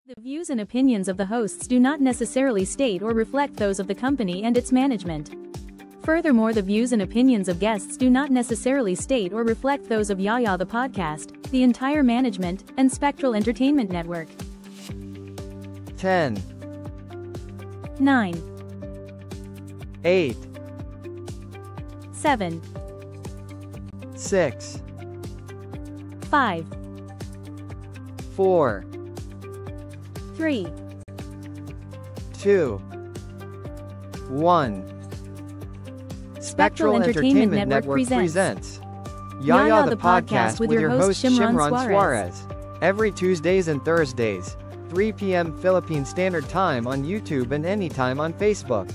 The views and opinions of the hosts do not necessarily state or reflect those of the company and its management. Furthermore, the views and opinions of guests do not necessarily state or reflect those of Yaya the podcast, the entire management, and Spectral Entertainment Network. 10, 9, 8, 7, 6, 5, 4, 3, 2, 1. Spectral Entertainment Network presents Yaya the podcast with your host Shimron Suarez. Every Tuesdays and Thursdays, 3 p.m. Philippine Standard Time on YouTube and anytime on Facebook.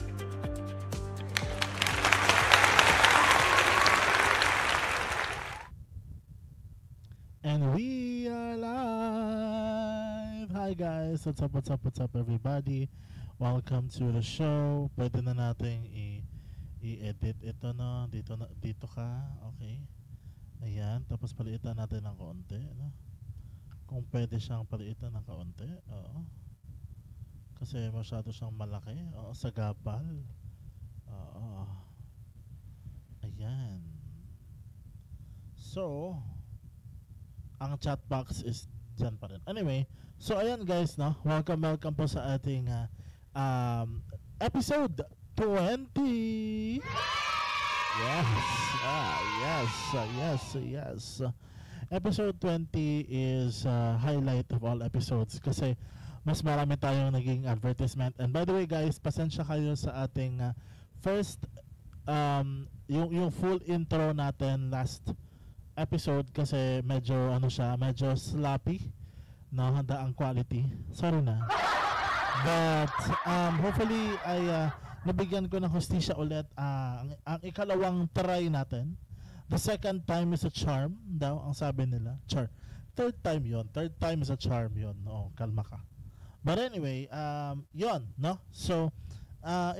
And we are live! Hi guys! What's up everybody? Welcome to the show. Pwede na nating i-edit ito no? Dito ka. Okay. Ayan. Tapos paliitan natin ng kaunti. No? Kung pwede siyang paliitan ng kaunti. Oo. Kasi masyado siyang malaki. Oo. Sagabal. Oo. Ayan. So, ang chat box is dyan pa rin. Anyway, so ayan guys, no? Welcome po sa ating episode 20. Yes. Episode 20 is highlight of all episodes kasi mas marami tayong naging advertisement. And by the way guys, pasensya kayo sa ating first yung full intro natin last episode kasi medyo medyo sloppy, no, handa ang quality. Sorry na. But hopefully ay nabigyan ko ng hustisya ulit ang ikalawang try natin. The second time is a charm daw ang sabi nila. Third time is a charm yon. No, kalma ka. But anyway, yon, no. So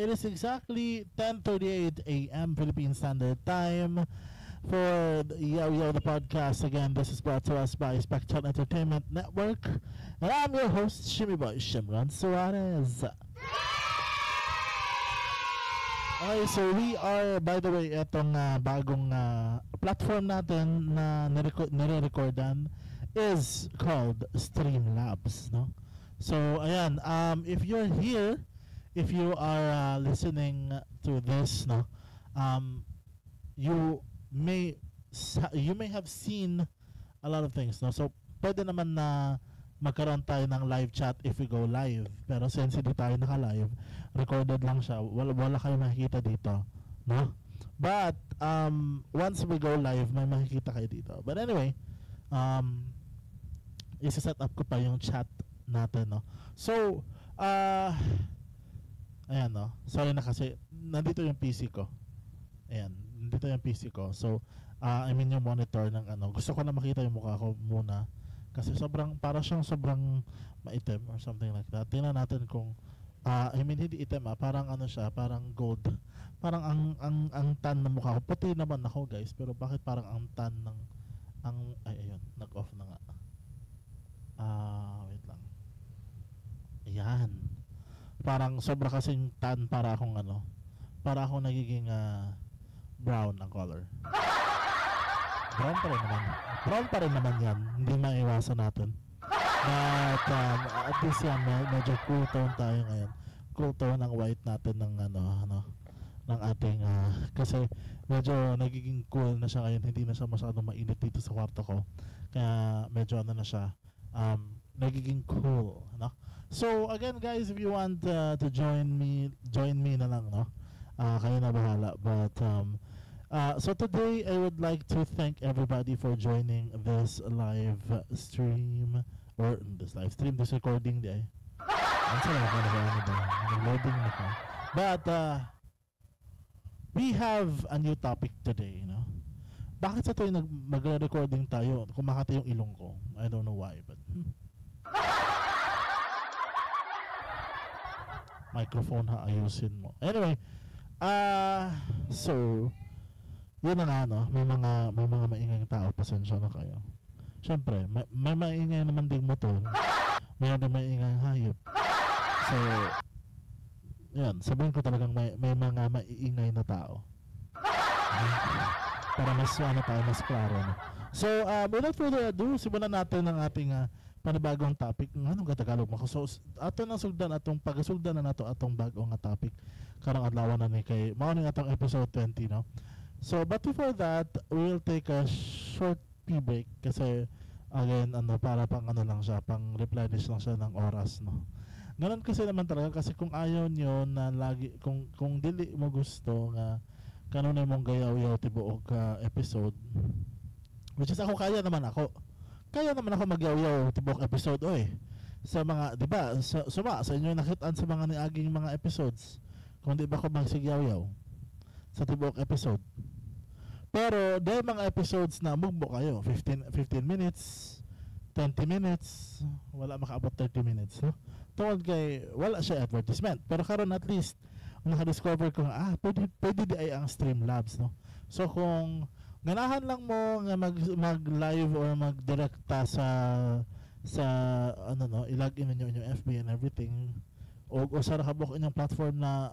it is exactly 10:38 a.m. Philippine Standard Time. For the Yo the podcast. Again, this is brought to us by Spectral Entertainment Network, and I'm your host, Shimmy Boy Shimron Suarez. Okay, so we are, by the way, etong bagong platform natin na nire-recordan is called Streamlabs, no? So, ayan, if you're here, if you are listening to this, no, you may have seen a lot of things, no? So pwede naman na magkaroon tayo ng live chat if we go live, pero since hindi tayo naka-live, recorded lang siya, wala kayo makikita dito, no? But once we go live, may makikita kayo dito. But anyway, isa-set up ko pa yung chat natin, no? So ayan, no? Sorry na kasi nandito yung PC ko. Ayan, dito yung PC ko. So, I mean yung monitor ng gusto ko na makita yung mukha ko muna. Kasi para siyang sobrang maitim or something like that. Tingnan natin kung, I mean hindi itim parang siya, parang gold. Parang ang tan ng mukha ko. Puti naman ako guys, pero bakit parang ang tan ng, ayun, nag-off na nga. Wait lang. Ayan. Parang sobra kasing tan para akong para akong nagiging, brown ang color. Brown pa rin naman yan. Hindi maiwasan natin. But at least yan, medyo cool tone tayo ngayon. Cool tone ang white natin ng ng ating kasi medyo nagiging cool na siya ngayon. Hindi na siya masyadong mainit dito sa kwarto ko. Kaya medyo na siya nagiging cool, no? So again guys, if you want to join me na lang, no? Kayo na bahala. But so today I would like to thank everybody for joining this live stream, or this recording day. Loading na ka. But we have a new topic today, you know. Bakit sa tuwing mag-recording tayo, kumakati yung ilong ko? I don't know why, but microphone ayusin mo. Anyway, so yun na nga, no? May mga maingay tao, pasensya na kayo. Siyempre, may maingay naman ding motor. Mayroon din maingay hayop. So, yan, sabihin ko talagang may mga maiingay na tao. Para mas tayo, mas klaro. No? So, without further ado, simulan natin ang ating panibagong topic. Anong Tagalog mo? So, ato nang sugdan atong pagasugdan na nato atong bagong topic karong adlaw na ni kay mao ni atong episode 20, no. So, but before that, we'll take a short pee break kasi again para pang lang siya, pang replenish lang siya ng oras, no. Ganun kasi naman talaga kasi kung ayaw nyo na lagi kung dili mo gusto nga kanunay mong gayaw-yaw tibuok episode, which is ako kaya naman ako magyaw-yaw tibuok episode sa mga, di ba, sa inyo nakitaan sa mga niaging mga episodes kung di ba ko magsigyaw-yaw sa tibuok episode. Pero dahil mga episodes na mugbo kayo 15 minutes, 20 minutes, wala makaabot 30 minutes, no? Tungod kay wala siya advertisement, pero karon at least nakadiscover ko pwede di ay ang Streamlabs, no? So kung ganahan lang mo nga mag-live or mag-direkta sa i-log in ninyo inyong FB and everything o sa nakabuk inyong platform na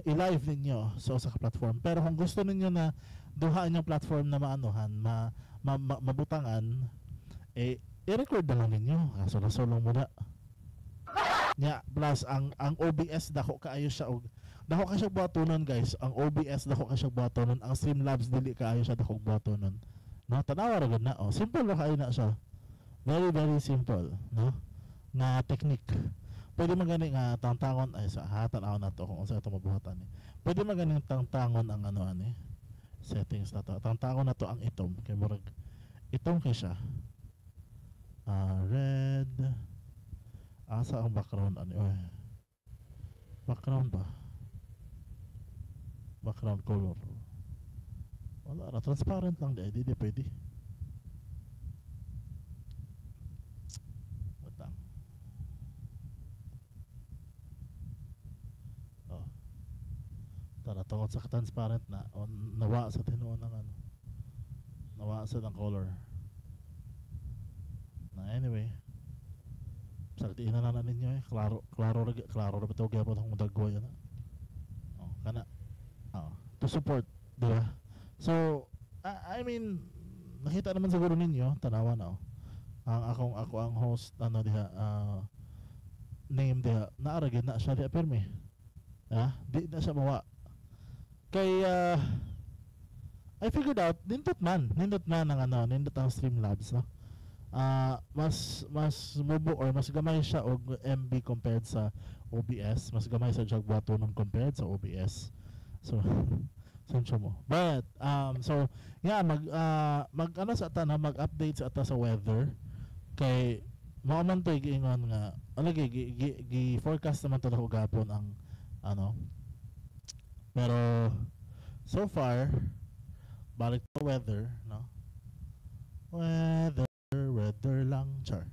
i-live ninyo sa platform. Pero kung gusto ninyo na duha inyong platform na mabutangan, i-record na lang ninyo. Kaso-sulong muna. Plus ang OBS dako kaayo siya dako ka siya buhatonon, guys. Ang OBS dako ka siya buhatonon. Ang Streamlabs dili kaayo siya dako buhatonon. No, tanawa ra gud na. Simple ra kaayo na siya. Very very simple, no? Na technique. Pwede magani nga tangtangon ay sa tanaw na to kung unsa ito mabuhatan ni. Pwede magani tangtangon ang settings na to. Tangtangon na to ang itom kay murag itom kay siya. Red. Asa ang background background ba? Background color. Wala na, transparent lang di pwede. Watang. Tara, tungkol sa transparent na nawa sa tinuon ng nawa sa ng color. Anyway, saltiin na ninyo klaro ra bitaw gyapon ang dagway na. Kana to support, di ba? So, I mean, nakita naman siguro ninyo, tanawa na ako ang host diha name diha naaragid na siya diha permi. Di na siya mawa. Kay I figured out nindot man ang nindot ang Streamlabs, no. Mas mubo or mas gamay siya og MB compared sa OBS, mas gamay sa jagbuhatonon compared sa OBS. So sensyo mo. But so yeah, sa ata na mag-update sa ata sa weather kay mao man to giingon nga gi-forecast naman to na gapon ang pero so far balik to weather, no. Weather lang char.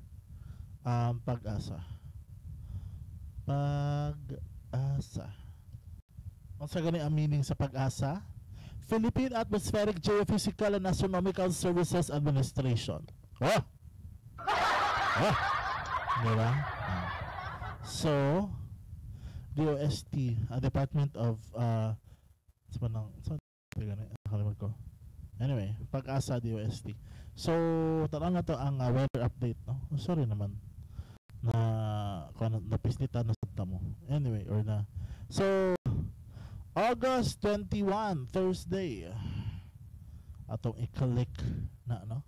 Pag-asa. Ang gani ang meaning sa pag-asa? Philippine Atmospheric Geophysical and Astronomical Services Administration. Diba? So, DOST, Department of anyway, pag-asa DOST. So, tarang na to ang weather update, no? Sorry naman na napisnitan na sa mo. Anyway, so August 21, Thursday. Atong i-click na, no?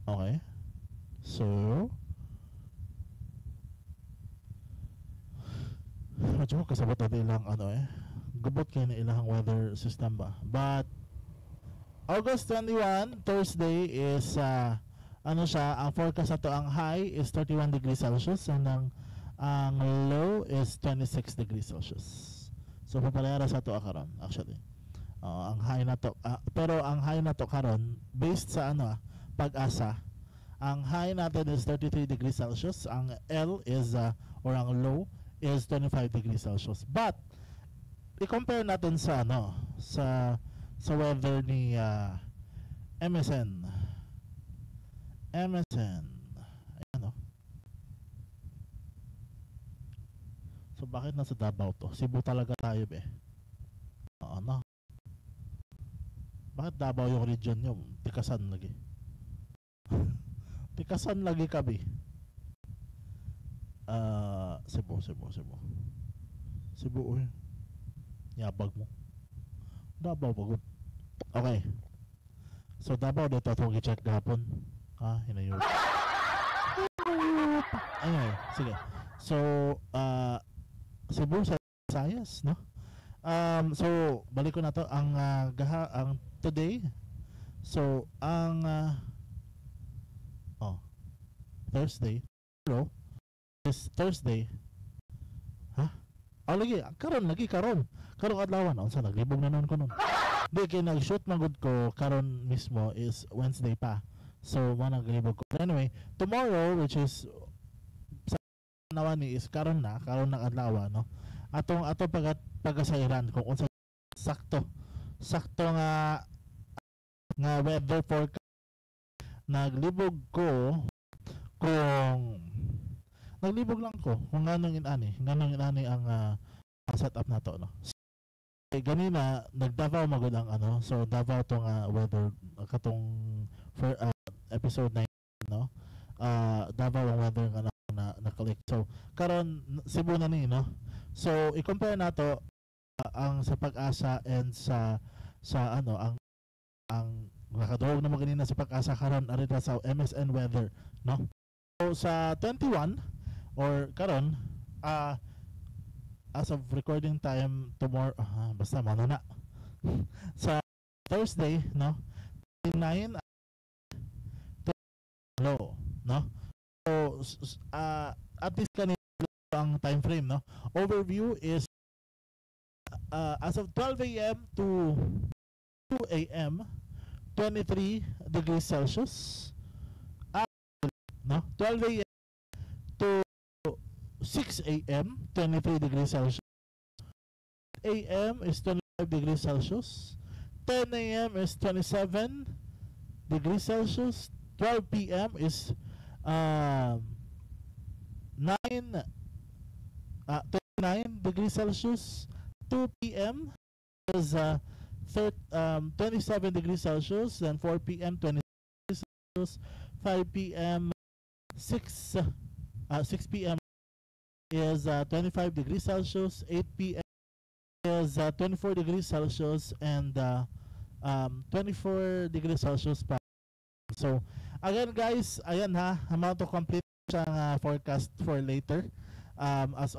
Okay. So, medyo kasabot natin ilang gubot kayo na ilang weather system ba. But August 21, Thursday is ang forecast na to, ang high is 31 degrees Celsius and ang low is 26 degrees Celsius. So papalayara sa to karon actually. Ang high na to pero ang high na to karon based sa pag-asa, ang high natin is 33 degrees Celsius, ang L is or ang low is 25 degrees Celsius. But i-compare natin sa sa weather ni MSN. MSN. Ayan, oh. So bakit nasa Davao to? Cebu talaga tayo, be. Oo, no. Bakit Davao yung region nyo? Tikasan lagi. Tikasan lagi kami. Cebu. Cebu, uy. Yabag mo. Davao pagod. Okay. So Davao dito itong i-check gahapon. Hinayod. Anyway, sige. So, Cebu sa Sayas, no? So balik ko na to ang today. So ang Thursday. Hello. This Thursday. Karon karong adlaw na unsa naglibog na noon ko noon. Di kay nag-shoot magud ko karon mismo is Wednesday pa. So mo naglibog ko. But anyway, tomorrow, which is sa nawani is karon na adlaw, no. Atong pagasairan kung unsa sakto nga weather forecast. Naglibog lang ko kung nganong inani ang setup na to, no. Ganina nag-Davao magud ang so Davao tong weather katong for episode 9, no. Davao ang weather nga na-collect. So karon Cebu na ni, no. So i-compare nato ang sa Pag-asa and sa ang nakadawog na ganina sa Pag-asa karon arita sa MSN weather, no. So sa 21 or karon as of recording time tomorrow, basta mano na sa Thursday, no, 9 low, no. So at least kanina ang time frame, no. Overview is as of 12 a.m. to 2 a.m. 23 degrees Celsius, no. 12 a.m. to 6 a.m. 23 degrees Celsius. 8 a.m. is 25 degrees Celsius. 10 a.m. is 27 degrees Celsius. 12 p.m. is 29 degrees Celsius. 2 p.m. is 27 degrees Celsius. Then 4 p.m. 20 degrees Celsius. 5 p.m. 6 p.m. is 25 degrees Celsius. 8 p.m. is 24 degrees Celsius and 24 degrees Celsius pa. So again guys, ayan amount to complete siyang forecast for later, as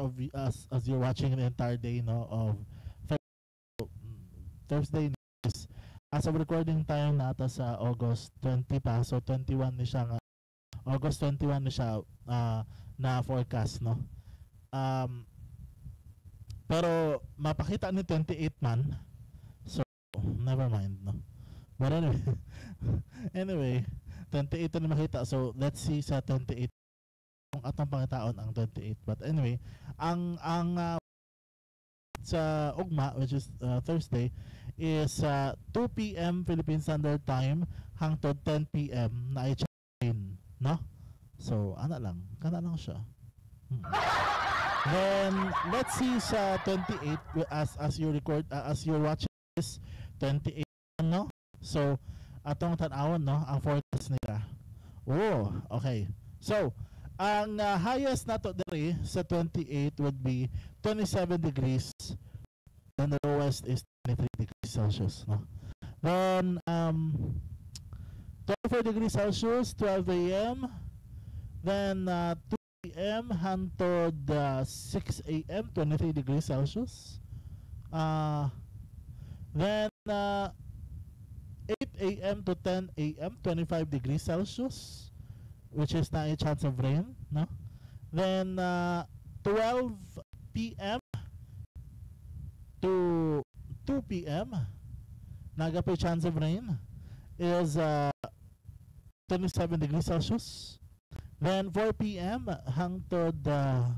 you're watching the entire day, no, of Thursday is as of recording time nata sa August 20 pa, so 21 ni siya August 21 ni siya na forecast, no. Pero mapakita ni 28 man, so never mind, no. But anyway 28 na makita, so let's see sa 28 kung atong pangitaon ang 28. But anyway, ang sa ugma, which is Thursday, is 2 p.m. Philippine Standard Time hangtod 10 p.m. na i-chain, no. So kana lang siya. Then let's see sa 28 as you record, as you're watching this 28, no. So atong tan-awon, no, ang forecast nila. Oh, okay. So ang highest nato diri sa 28 would be 27 degrees. Then the lowest is 23 degrees Celsius, no. Then 24 degrees Celsius 12 a.m. Then 2 p.m. hangtod 6 a.m. 23 degrees Celsius. Then 8 a.m. to 10 a.m. 25 degrees Celsius, which is na a chance of rain, no. Then 12 p.m. to 2 p.m. naga pa chance of rain is 27 degrees Celsius. Then 4 p.m. hangtod 4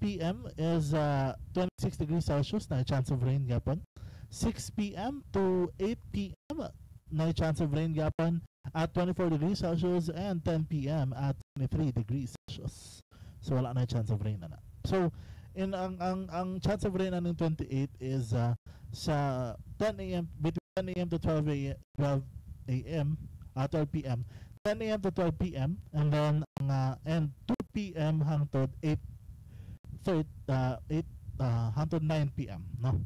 p.m. is 26 degrees Celsius na chance of rain gapon. 6 p.m. to 8 p.m. na chance of rain gapon at 24 degrees Celsius and 10 p.m. at 23 degrees Celsius. So wala na chance of rain na. So in ang chance of rain ng 28 is sa 10 a.m. between 10 a.m. to 12 a.m. 12 p.m. 10 a.m. to 12 p.m. and then and 2 p.m. hangtod 9 p.m. no,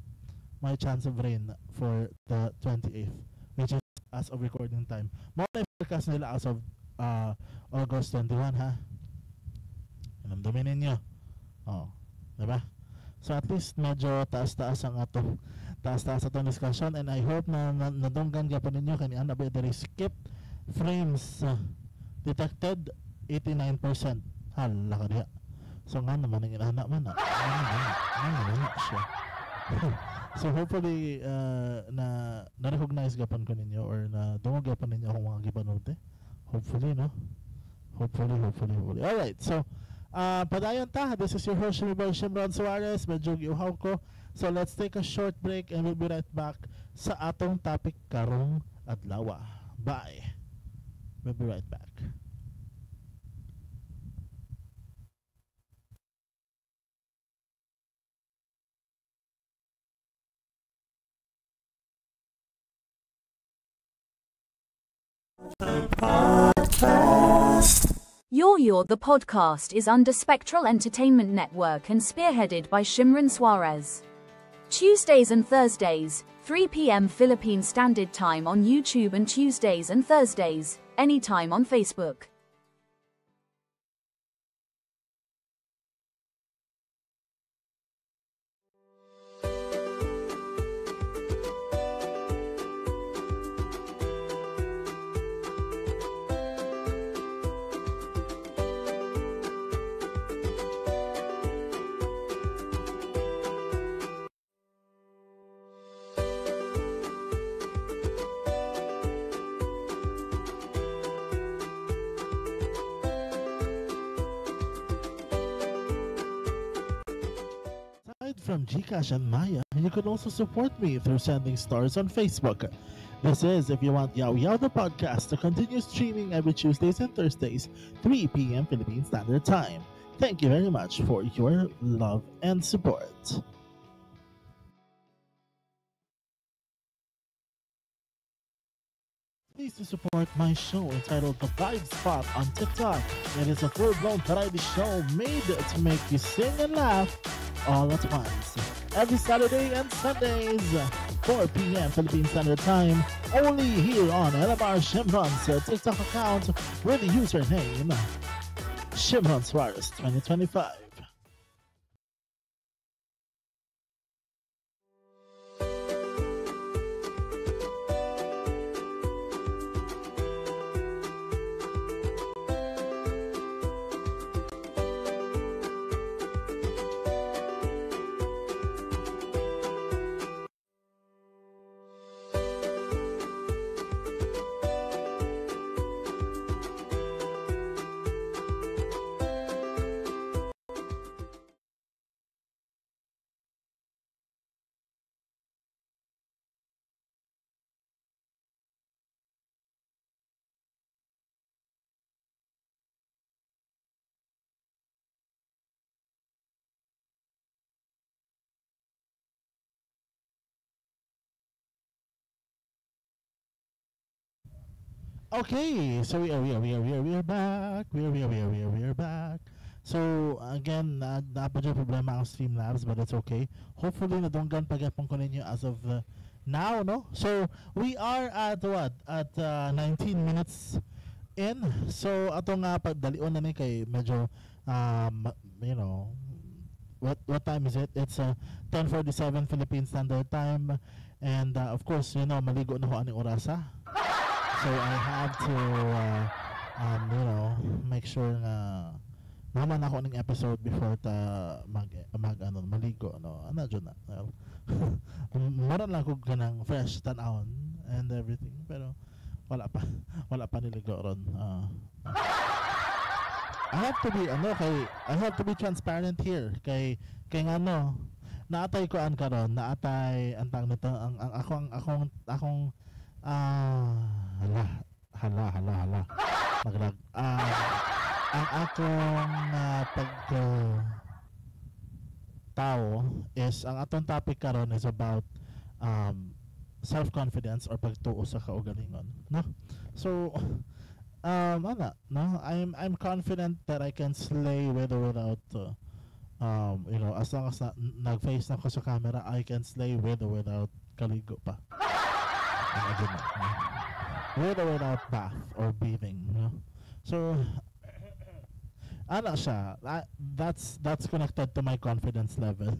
may chance of rain for the 28th, which is as of recording time. Mo na forecast nila as of August 21 ha. Alam ninyo. Diba? So at least medyo taas-taas ang atong discussion, and I hope na nadunggan gyapon ninyo kani ana ba diri skip frames detected 89%. Hala ka diha. So nga naman ang inana man siya. So hopefully na-recognize gapon ko ninyo or na dungog gapon ninyo akong mga gipanulte. Hopefully, no? Hopefully. Alright, so padayon ta. This is your host, Shimron Suarez. Medyo giuhaw ko. So let's take a short break and we'll be right back sa atong topic karong adlaw. Bye. We'll be right back. You're the podcast is under Spectral Entertainment Network and spearheaded by Shimron Suarez. Tuesdays and Thursdays, 3 p.m. Philippine Standard Time on YouTube, and Tuesdays and Thursdays, anytime on Facebook. From Gcash and Maya, you can also support me through sending stars on Facebook. This is if you want Yaw Yaw the podcast to continue streaming every Tuesdays and Thursdays, 3 p.m. Philippine Standard Time. Thank you very much for your love and support. Please to support my show entitled The Vibe Spot on TikTok. It is a full-blown variety show made to make you sing and laugh all at once. Every Saturday and Sundays, 4 p.m. Philippine Standard Time, only here on LMR Shimron's TikTok account with the username Shimron Suarez 2025. Okay, so we are back. We are back. So again, naapa dyan problema ang Streamlabs, but it's okay. Hopefully nadunggan pagyapon ko ninyo as of now, no? So we are at what? At 19 minutes in. So ato nga pagdalion na ni kay medyo you know, what time is it? It's 10:47 Philippine Standard Time, and of course, you know, maligo na ho aning orasa. So I have to you know, make sure na naman ako ng episode before ta maligo, no. Ano dyan na. Mara lang ko ganang fresh tan-aon and everything, pero wala pa niligo ron. I have to be transparent here kay naatay ko an karon, naatay antang nito ang akong Hala, hala, hala, hala. Naglag. Ang akong tao is, ang atong topic karon is about self-confidence or pagtuo sa kaugalingon, no? So, no? I'm confident that I can slay with or without as long as nag-face na ko sa camera, I can slay with or without kaligo pa. Again, no? With or without bath or bathing, no? So, siya, that's connected to my confidence level.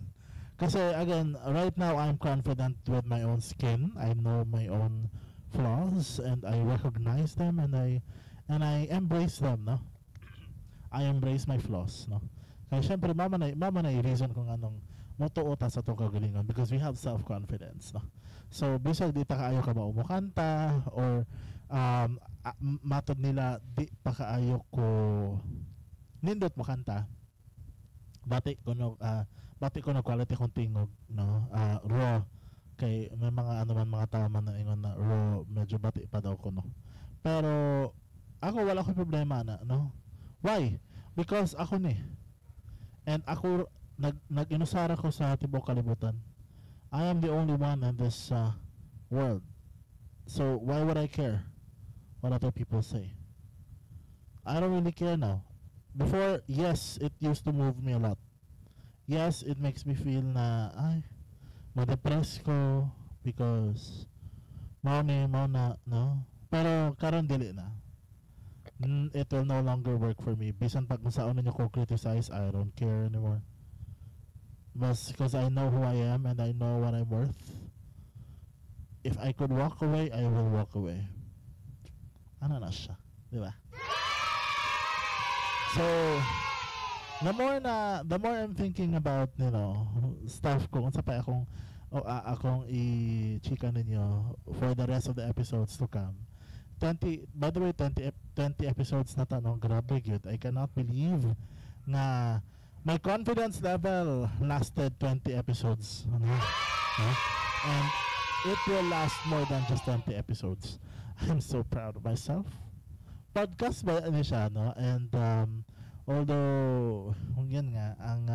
Kasi again, right now I'm confident with my own skin. I know my own flaws and I recognize them and I embrace them, no? I embrace my flaws, no? Kaya syempre mama na reason kung anong motuo ta sa itong kagalingan because we have self-confidence, no? So bisag di ta kaayo ka maumukanta or matod nila di pa kaayo ko nindot mo kanta bati ko no quality kong tingog, no? Raw kay may mga mga tao man na ingon na raw medyo bati pa daw ko, no? Pero ako wala ko problema na, no? Why? Because ako ni and ako nag-inusara ko sa tibok kalibutan. I am the only one in this world. So why would I care what other people say? I don't really care now. Before, yes, it used to move me a lot. Yes, it makes me feel na ma-depress ko because mao na, no? Pero karon dili na. It will no longer work for me. Bisan pag saan ninyo ko criticize, I don't care anymore. But because I know who I am and I know what I'm worth. If I could walk away, I will walk away. Ano na siya, di ba? So, the more I'm thinking about, stuff ko, kung sa pa akong i-chika ninyo for the rest of the episodes to come. 20 episodes na tanong, grabe good. I cannot believe na my confidence level lasted 20 episodes. And it will last more than just 20 episodes. I'm so proud of myself. Podcast ba siya, no? And although yan nga ang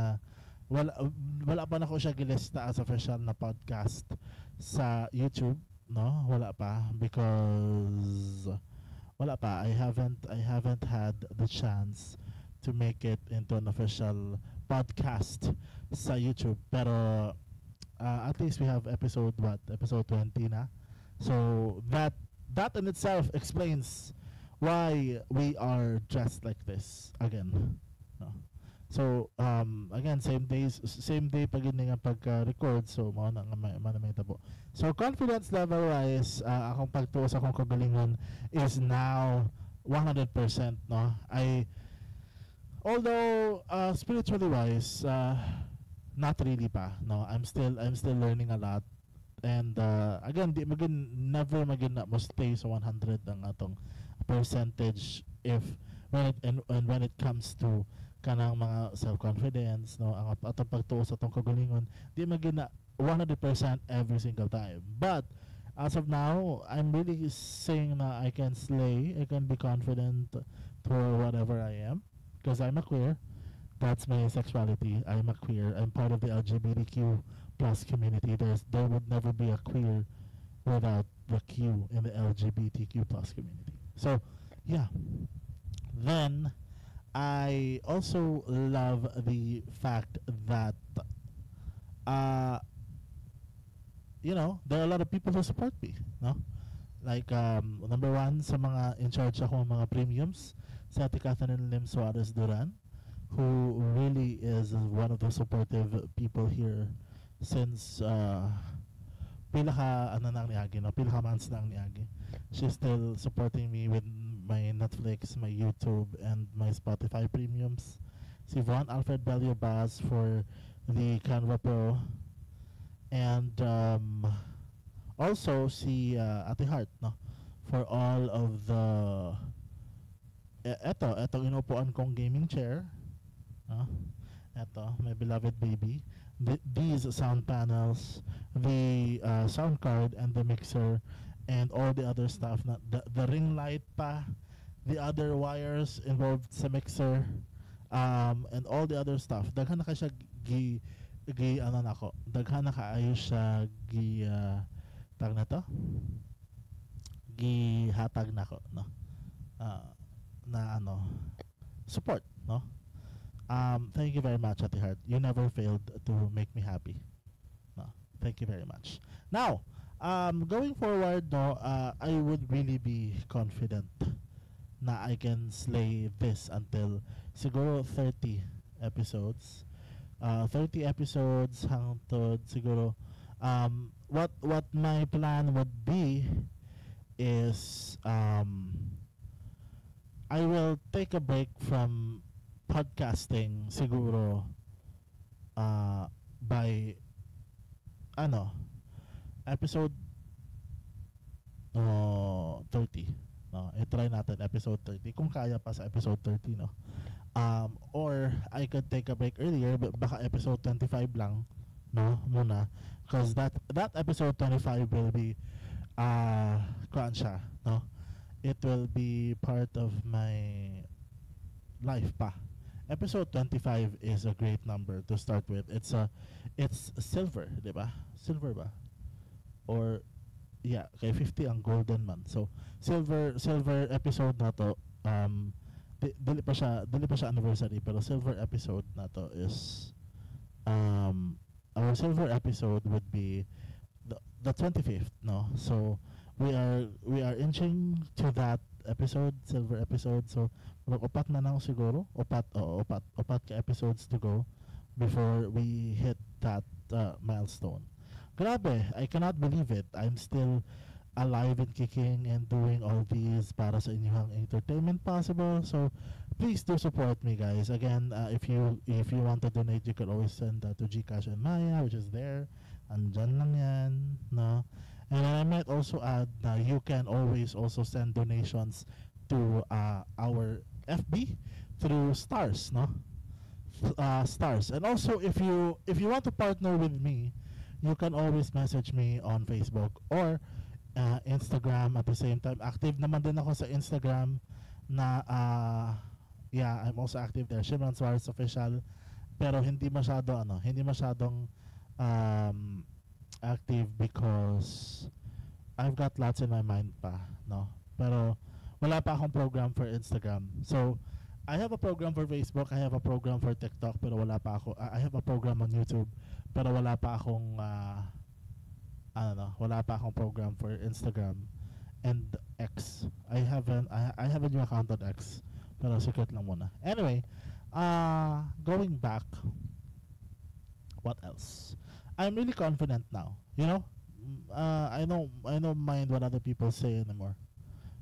wala pa na ko siya gilista as official na podcast sa YouTube, no? Wala pa because I haven't had the chance to make it into an official podcast sa YouTube. Pero at least we have episode 20 na. So that in itself explains why we are dressed like this again, no? So again, same day pag nga pagka-record, so mao na may tabo. So confidence level wise, akong pagtuo sa akong kagalingon is now 100%, no? Although spiritually wise, not really pa, no? I'm still learning a lot. And again, never magin na mo stay sa 100 ang atong percentage when it comes to kanang mga self-confidence, no? Ang atong pagtuo sa atong kagalingon, di magin na 100% every single time. But as of now, I'm really saying na I can slay, I can be confident for whatever I am because I'm a queer. That's my sexuality. I'm a queer. I'm part of the LGBTQ plus community. There would never be a queer without the Q in the LGBTQ plus community. So, yeah. Then, I also love the fact that, there are a lot of people who support me, no? Like, number one, sa mga in charge ako ng mga premiums, si Ate Catherine Lim Suarez Duran, who really is one of the supportive people here since pila ka months na ang niagi. She's still supporting me with my Netflix, my YouTube, and my Spotify premiums. Si Von Alfred Belio Baz for the Canva Pro, and also si Ate Heart, no, for all of the etong inupuan kong gaming chair, no? Eto, my beloved baby. These sound panels, the sound card and the mixer, and all the other stuff, na the ring light pa, the other wires involved sa mixer, and all the other stuff. Daghan na ka siya ano nako, daghan na kaayo siya tag na to, gihatag nako, no, na ano, support, no. Thank you very much, Ate Heart. You never failed to make me happy. No, thank you very much. Now, going forward, no, I would really be confident na I can slay this until siguro 30 episodes. 30 episodes hangtod siguro. What my plan would be is I will take a break from podcasting siguro by episode 30, no, i-try natin episode 30 kung kaya pa sa episode 30, no. Or I could take a break earlier, baka episode 25 lang, no, muna, because that episode 25 will be kuan siya, no, it will be part of my life pa. Episode 25 is a great number to start with. It's silver, di ba? Silver ba? Or yeah, kay 50 ang golden man. So silver episode na to, dili pa siya anniversary, pero silver episode na to is our silver episode would be the 25th, no. So we are inching to that episode, silver episode. So upat na lang siguro, upat ka episodes to go before we hit that milestone. Grabe, I cannot believe it. I'm still alive and kicking and doing all these para sa inyong entertainment possible. So please do support me, guys. Again, if you want to donate, you can always send that to GCash and Maya, which is there. Andyan lang yan, no? And I might also add that you can always also send donations to our FB through stars, no? Stars. And also, if you want to partner with me, you can always message me on Facebook or Instagram at the same time. Active naman din ako sa Instagram na yeah, I'm also active there, Shimron Suarez Official, pero hindi masyadong active because I've got lots in my mind pa, no. Pero wala pa akong program for Instagram. So I have a program for Facebook, I have a program for TikTok, pero wala pa ako. I have a program on YouTube, pero wala pa akong wala pa akong program for Instagram and X. I have a new account on X, pero secret lang muna. Anyway, going back, what else? I'm really confident now. You know, I don't mind what other people say anymore.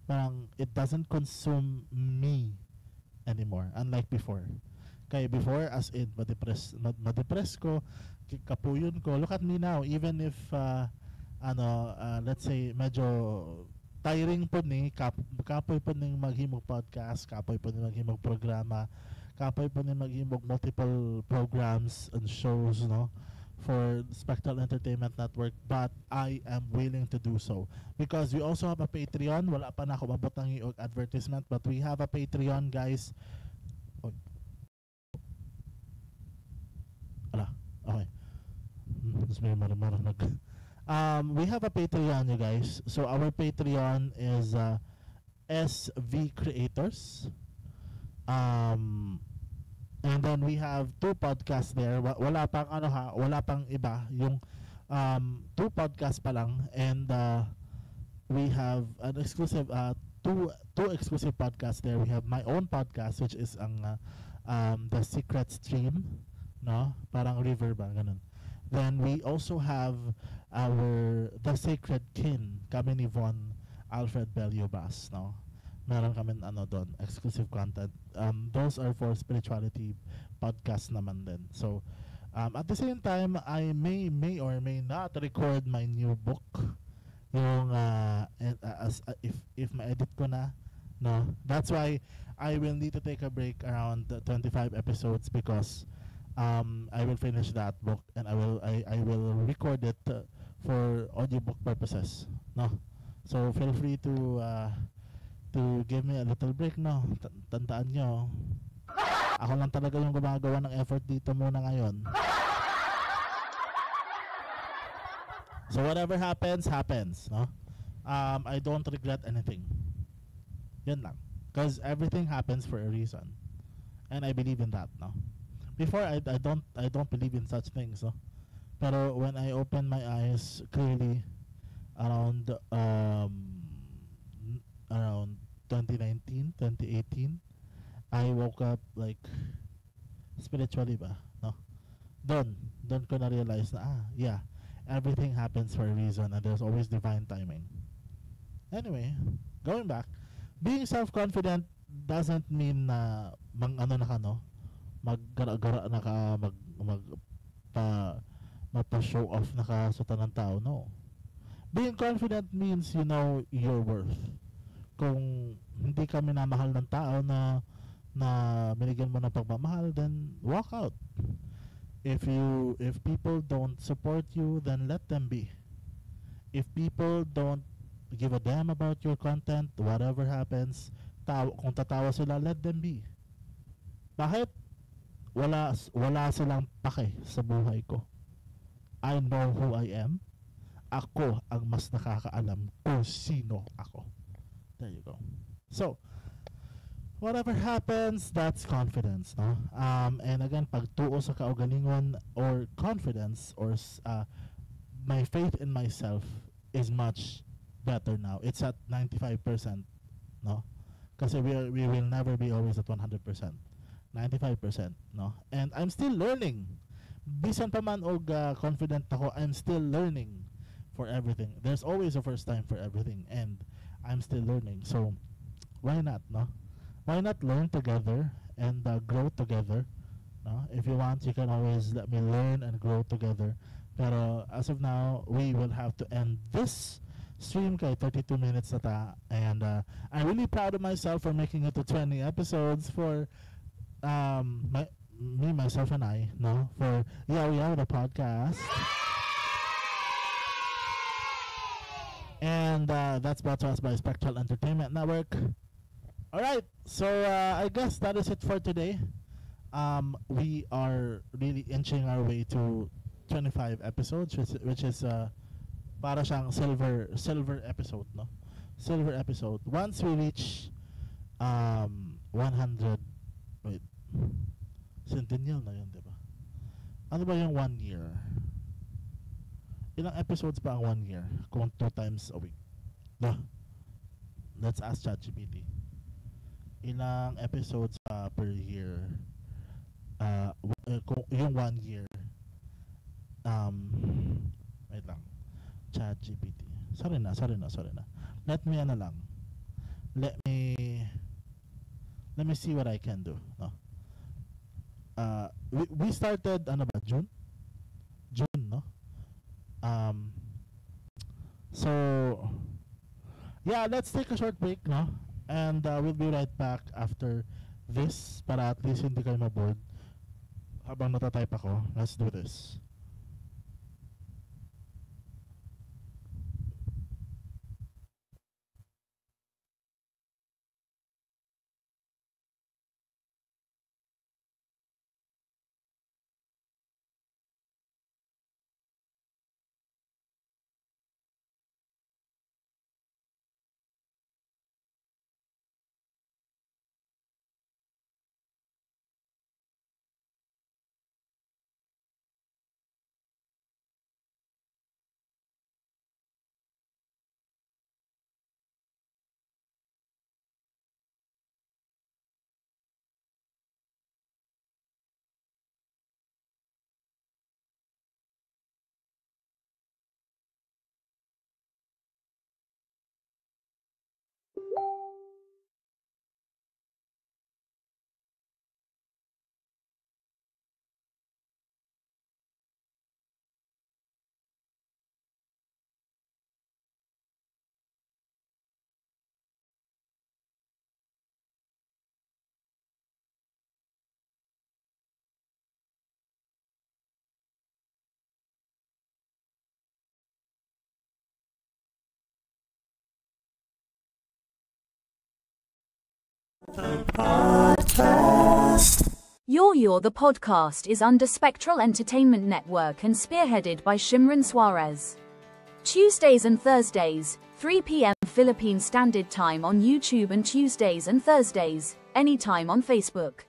Parang it doesn't consume me anymore, unlike before. Kaya before, as in ma-depress ko, kapuyon ko. Look at me now, even if let's say medyo tiring po ni kapoy po ning maghimog podcast, kapoy po ni maghimog programa, kapoy po ni maghimog multiple programs and shows, no, for Spectral Entertainment Network, but I am willing to do so because we also have a Patreon. Wala pa na ako mabot ng iog advertisement, but we have a Patreon, guys. Okay. Tapos may marang nag we have a Patreon, you guys. So our Patreon is SV Creators. And then we have 2 podcasts there. Wala pang iba. Yung 2 podcasts pa lang, and we have an exclusive two exclusive podcasts there. We have my own podcast, which is ang The Secret Stream, no? Parang river ba ganun. Then we also have our The Sacred Kin, kami ni Von Alfred Beliobas, no? Meron kami doon, exclusive content. Those are for spirituality podcast naman din. So at the same time, I may or may not record my new book. Yung if ma-edit ko na, no. That's why I will need to take a break around 25 episodes because I will finish that book and I will record it for audiobook purposes, no. So feel free to give me a little break, no? Tandaan nyo, ako lang talaga yung gumagawa ng effort dito muna ngayon. So whatever happens, happens, no? I don't regret anything. Yun lang. Because everything happens for a reason. And I believe in that, no? Before, I don't believe in such things, no? Pero when I open my eyes clearly around around 2019, 2018, I woke up like spiritually ba, no? Doon ko na-realize na, yeah, everything happens for a reason and there's always divine timing. Anyway, going back, being self-confident doesn't mean na maggara-gara na ka, mapa-show off na ka sa tanang tao, no. Being confident means you know your worth. Kung hindi ka minamahal ng tao na binigyan mo ng pagmamahal, then walk out. If people don't support you, then let them be. If people don't give a damn about your content, whatever happens, kung tatawa sila, let them be. Bakit? Wala silang pake sa buhay ko. I know who I am. Ako ang mas nakakaalam kung sino ako. There you go. So, whatever happens, that's confidence, no? And again, pagtuo sa kaugalingon or confidence or my faith in myself is much better now. It's at 95%, no? Kasi we will never be always at 100%. 95%, no? And I'm still learning. Bisan pa man og confident ako, I'm still learning for everything. There's always a first time for everything, and I'm still learning. So, why not, no? Why not learn together and grow together, no? If you want, you can always let me learn and grow together. Pero as of now, we will have to end this stream kay 32 minutes na ta, and I'm really proud of myself for making it to 20 episodes for me, myself, and I, no? For Yaw the podcast. And that's brought to us by Spectral Entertainment Network. Alright, so I guess that is it for today. We are really inching our way to 25 episodes, which is para siyang silver episode, no? Silver episode. Once we reach 100, wait, centennial na yun, diba? Ano ba yung 1 year? Ilang episodes ba ang 1 year? Kung 2 times a week. No? Let's ask ChatGPT. Ilang episodes per year? Kung yung 1 year. Wait lang. ChatGPT. Sorry na. Let me see what I can do. No? We started June, no? So yeah, let's take a short break, no? And we'll be right back after this para at least hindi kayo maboard habang natatype ako. Let's do this. Yo the podcast is under Spectral Entertainment Network and spearheaded by Shimron Suarez. Tuesdays and Thursdays, 3 p.m. Philippine Standard Time on YouTube and Tuesdays and Thursdays, anytime on Facebook.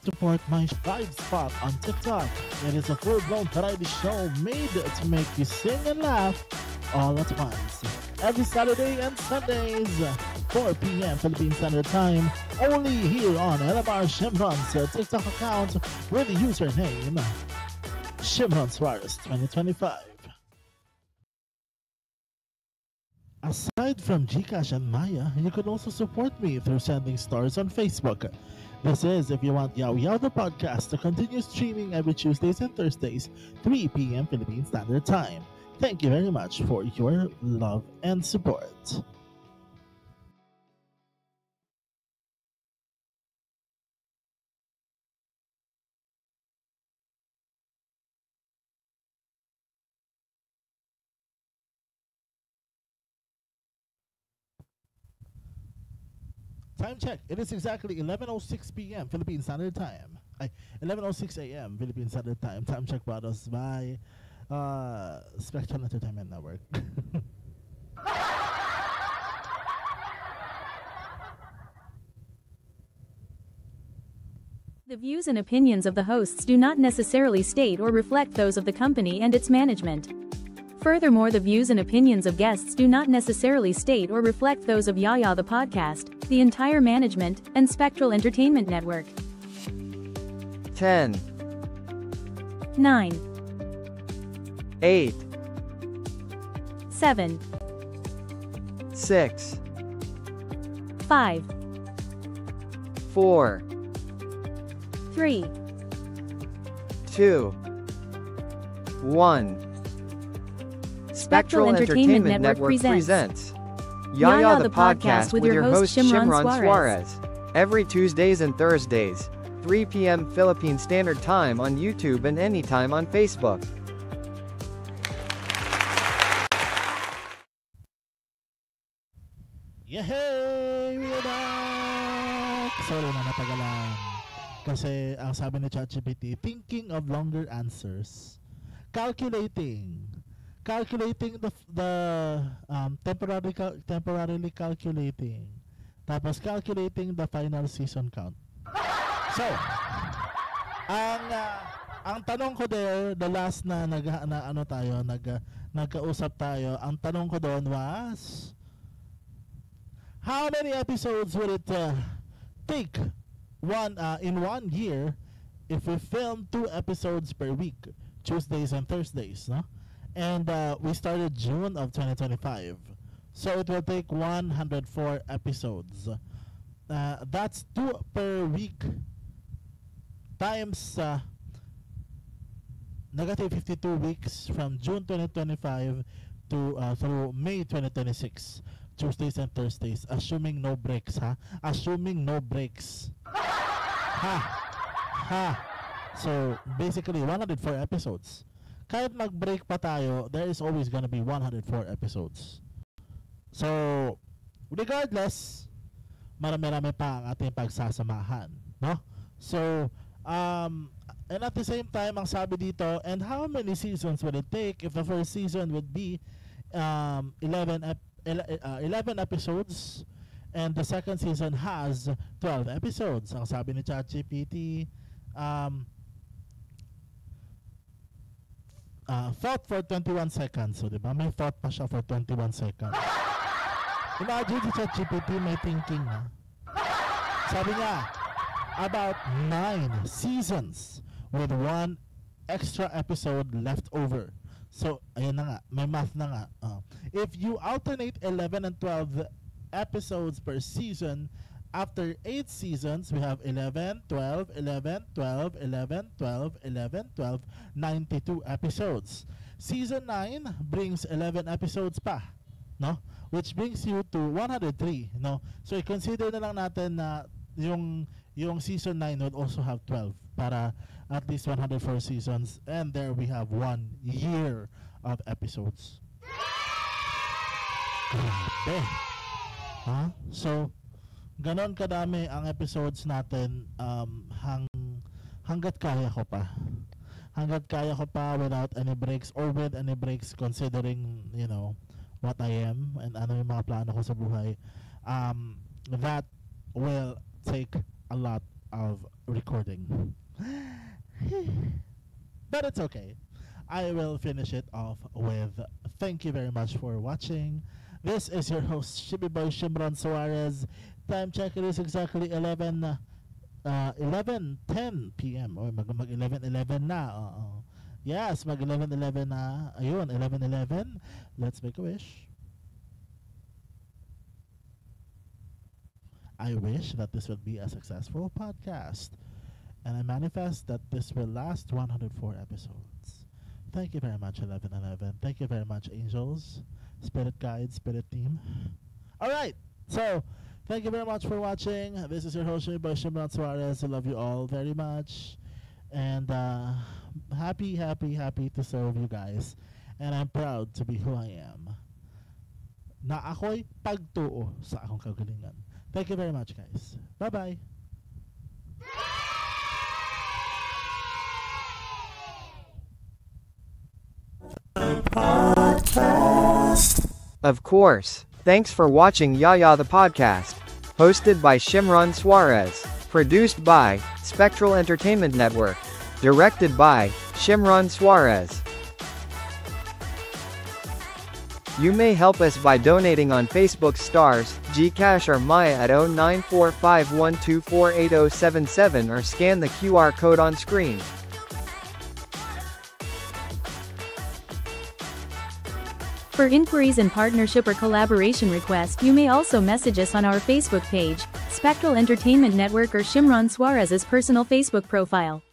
Support my live spot on TikTok. It is a full-blown variety show made to make you sing and laugh all at once. Every Saturday and Sundays, 4 p.m. Philippine Standard Time, only here on LMR Shimron's TikTok account with the username Shimron Suarez 2025. Aside from Gcash and Maya, you can also support me through sending stars on Facebook. This is if you want Yaw Yaw the podcast to continue streaming every Tuesdays and Thursdays, 3 p.m. Philippine Standard Time. Thank you very much for your love and support. Time check. It is exactly 11:06 p.m. Philippine Standard Time. 11:06 a.m. Philippine Standard Time. Time check brought us by Spectral Entertainment Network. The views and opinions of the hosts do not necessarily state or reflect those of the company and its management. Furthermore, the views and opinions of guests do not necessarily state or reflect those of Yaw Yaw the podcast, the entire management, and Spectral Entertainment Network. 10, 9, 8, 7, 6, 5, 4, 3, 2, 1. Spectral Entertainment Network presents Yaw Yaw the podcast with your host Shimron Suarez. Every Tuesdays and Thursdays, 3 p.m. Philippine Standard Time on YouTube and anytime on Facebook. Yay! We're back! Sorry na natagalan. Kasi ang sabi ni ChatGPT, thinking of longer answers. Calculating the temporarily calculating. Tapos calculating the final season count. So, ang tanong ko there, the last na nagkausap tayo, ang tanong ko doon was, how many episodes would it take in 1 year if we film 2 episodes per week, Tuesdays and Thursdays, no? And we started June of 2025. So it will take 104 episodes. That's 2 per week times negative 52 weeks from June 2025 to through May 2026. Tuesdays and Thursdays, assuming no breaks, ha? Assuming no breaks. So basically 104 episodes. Kahit mag-break pa tayo, there is always gonna be 104 episodes. So regardless, marami-rami pa ang ating pagsasamahan, no? So and at the same time, ang sabi dito, and how many seasons would it take if the first season would be 11 episodes and the second season has 12 episodes? Ang sabi ni ChatGPT, thought for 21 seconds. So, diba? May thought pa siya for 21 seconds. Imagine si ChatGPT may thinking, ha? Sabi niya, about 9 seasons with 1 extra episode left over. So, ayan na nga, may math na nga. If you alternate 11 and 12 episodes per season, after 8 seasons, we have 11, 12, 11, 12, 11, 12, 11, 12, 92 episodes. Season 9 brings 11 episodes pa, no? Which brings you to 103, no? So, i-consider na lang natin na yung season 9 would also have 12 para at least 104 seasons, and there we have 1 year of episodes. Grabe. Huh? So, ganon kadami ang episodes natin hanggat kaya ko pa. Hanggat kaya ko pa without any breaks or with any breaks, considering, you know, what I am and ano yung mga plano ko sa buhay. That will take a lot of recording. But it's okay. I will finish it off with thank you very much for watching. This is your host, Shibby Boy Shimron Suarez. Time check, it is exactly 11:10 p.m. or mag 11:11 na. Yes, mag 11:11 na. Ayun, 11:11. Let's make a wish. I wish that this would be a successful podcast, and I manifest that this will last 104 episodes. Thank you very much, 11:11. Thank you very much, angels, spirit guides, spirit team. All right, so thank you very much for watching. This is your host, Shimron Suarez. I love you all very much, and happy to serve you guys, and I'm proud to be who I am. Na ako'y pagtuo sa akong kagalingan. Thank you very much, guys. Bye-bye. Of course. Thanks for watching Yaya the Podcast. Hosted by Shimron Suarez. Produced by Spectral Entertainment Network. Directed by Shimron Suarez. You may help us by donating on Facebook Stars, Gcash or Maya at 094512480077 or scan the QR code on screen. For inquiries and partnership or collaboration request, you may also message us on our Facebook page, Spectral Entertainment Network, or Shimron Suarez's personal Facebook profile.